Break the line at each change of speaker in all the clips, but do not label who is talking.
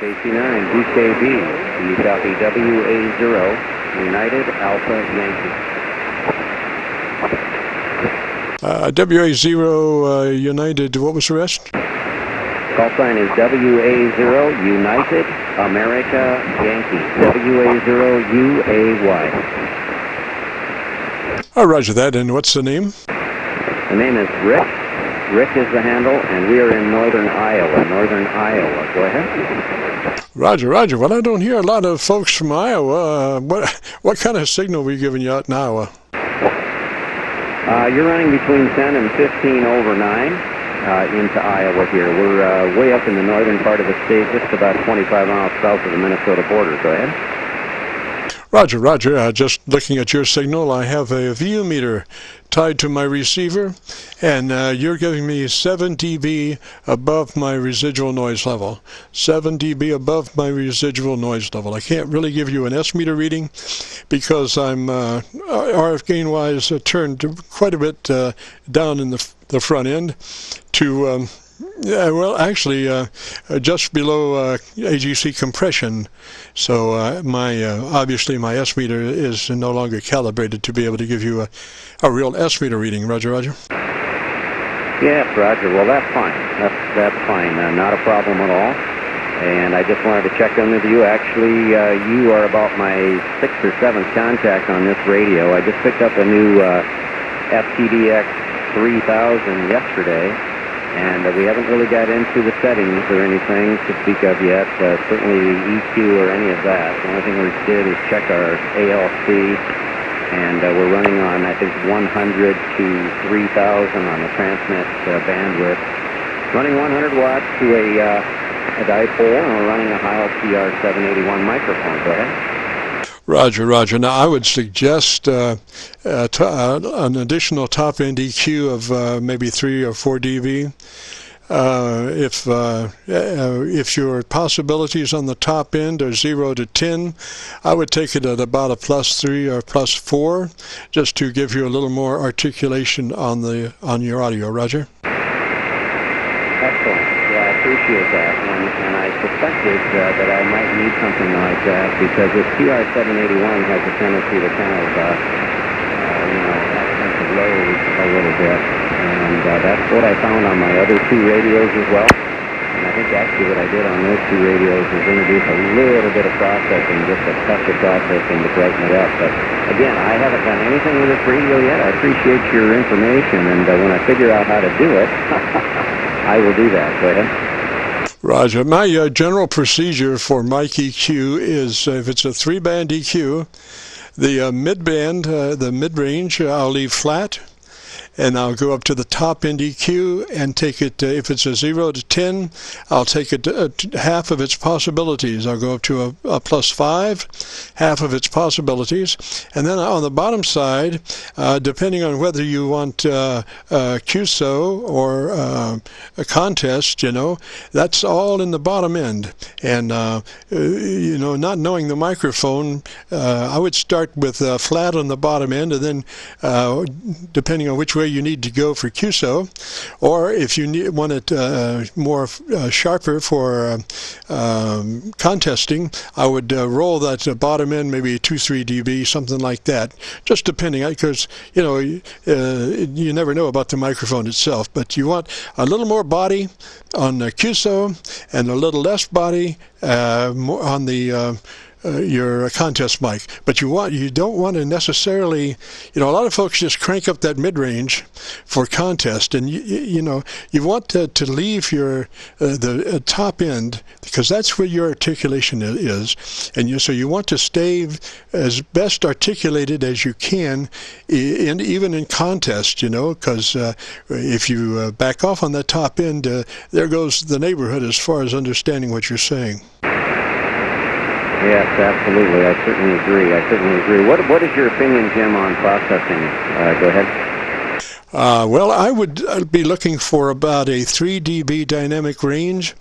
KC9VKB, do you copy WA0 United Alpha Yankee?
WA0 United, what was the rest?
Call sign is WA0 United America Yankee, WA0UAY.
Oh, roger that. And what's the name?
The name is Rick. Rick is the handle, and we are in northern Iowa. Northern Iowa. Go ahead.
Roger, roger. Well, I don't hear a lot of folks from Iowa. What kind of signal are we giving you out in Iowa?
You're running between 10 and 15 over 9 into Iowa here. We're way up in the northern part of the state, just about 25 miles south of the Minnesota border. Go ahead.
Roger, roger. Just looking at your signal, I have a VU meter tied to my receiver, and you're giving me 7 dB above my residual noise level. 7 dB above my residual noise level. I can't really give you an S meter reading because I'm RF gain-wise turned quite a bit down in the front end to well, actually, just below AGC compression. So obviously my S meter is no longer calibrated to be able to give you a real S meter reading. Roger, roger.
Yes, Roger. Well, that's fine. That's fine. Not a problem at all. And I just wanted to check in with you. Actually, you are about my 6th or 7th contact on this radio. I just picked up a new FTDX 3000 yesterday. And we haven't really got into the settings or anything to speak of yet, certainly EQ or any of that. The only thing we did is check our ALC, and we're running on, I think, 100 to 3000 on the transmit bandwidth. Running 100 watts to a dipole, and we're running a Heil PR781 microphone. Go ahead.
Roger, roger. Now, I would suggest an additional top-end EQ of maybe 3 or 4 dB. If your possibilities on the top end are 0 to 10, I would take it at about a +3 or +4, just to give you a little more articulation on your audio. Roger.
Excellent. Yeah, I appreciate that, and I suspected that I might need something like that because this PR781 has a tendency to kind of, accent the load a little bit, and that's what I found on my other 2 radios as well. And I think actually what I did on those 2 radios was introduce a little bit of processing, just a touch of processing to brighten it up. But again, I haven't done anything with this radio yet. I appreciate your information, and when I figure out how to do it, I will do that. Go ahead.
Roger. My general procedure for mic EQ is if it's a 3-band EQ, the mid-band, the mid-range, I'll leave flat, and I'll go up to the top-end EQ and take it, if it's a 0 to 10, I'll take it half of its possibilities. I'll go up to a +5, half of its possibilities. And then on the bottom side, depending on whether you want Qso or a contest, that's all in the bottom end. And, not knowing the microphone, I would start with flat on the bottom end, and then depending on which way you need to go for Qso, or if you want it more sharper for contesting, I would roll that bottom end maybe 2-3 dB, something like that, just depending, because you never know about the microphone itself. But you want a little more body on the Qso and a little less body more on the your contest mic. But you don't want to necessarily, a lot of folks just crank up that mid-range for contest, and you want to leave your the top end, because that's where your articulation is, and so you want to stay as best articulated as you can, even in contest, because if you back off on that top end, there goes the neighborhood as far as understanding what you're saying.
Yes, absolutely. I certainly agree. What is your opinion, Jim, on processing? Go ahead.
Well, I would be looking for about a 3 dB dynamic range,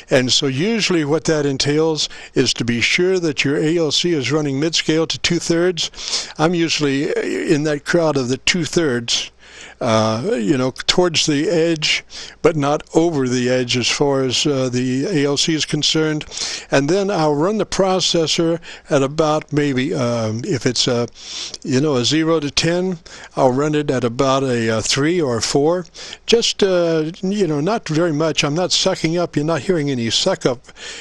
and so usually what that entails is to be sure that your ALC is running mid-scale to 2/3. I'm usually in that crowd of the 2/3. you know, towards the edge, but not over the edge as far as the ALC is concerned. And then I'll run the processor at about maybe, if it's a, you know, a 0 to 10, I'll run it at about a 3 or a 4. Just, you know, not very much. I'm not sucking up. You're not hearing any suck up,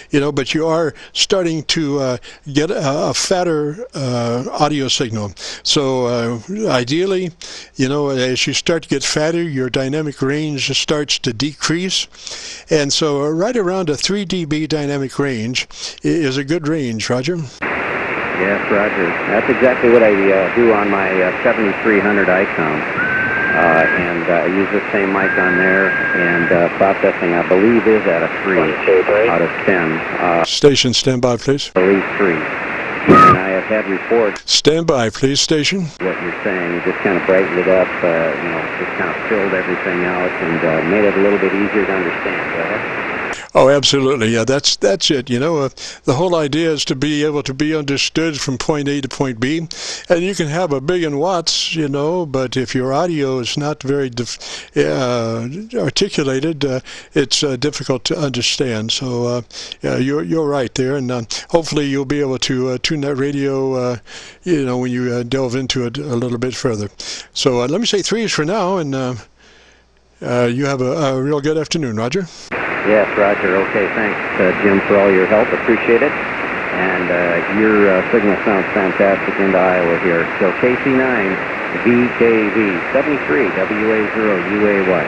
you know, but you are starting to get a fatter audio signal. So ideally, you know, as you start to get fatter, your dynamic range starts to decrease. And so right around a 3 dB dynamic range is a good range, Roger.
Yes, Roger. That's exactly what I do on my 7300 ICOM. And I use the same mic on there, and processing, I believe, is at a 3 out of 10.
Station, stand by, please.
I believe 3. And I have had reports.
Stand by, please, station.
What you're saying, it just kind of brightened it up, you know, just kind of filled everything out and made it a little bit easier to understand. Go ahead.
Oh, absolutely. Yeah, that's it. You know, the whole idea is to be able to be understood from point A to point B. And you can have 1 billion watts, you know, but if your audio is not very articulated, it's difficult to understand. So, yeah, you're right there. And hopefully you'll be able to tune that radio, you know, when you delve into it a little bit further. So let me say 3s for now, and you have a real good afternoon, Roger.
Yes, Roger. Okay, thanks, Jim, for all your help. Appreciate it. And your signal sounds fantastic into Iowa here. So KC9VKV 73 WA0UAY.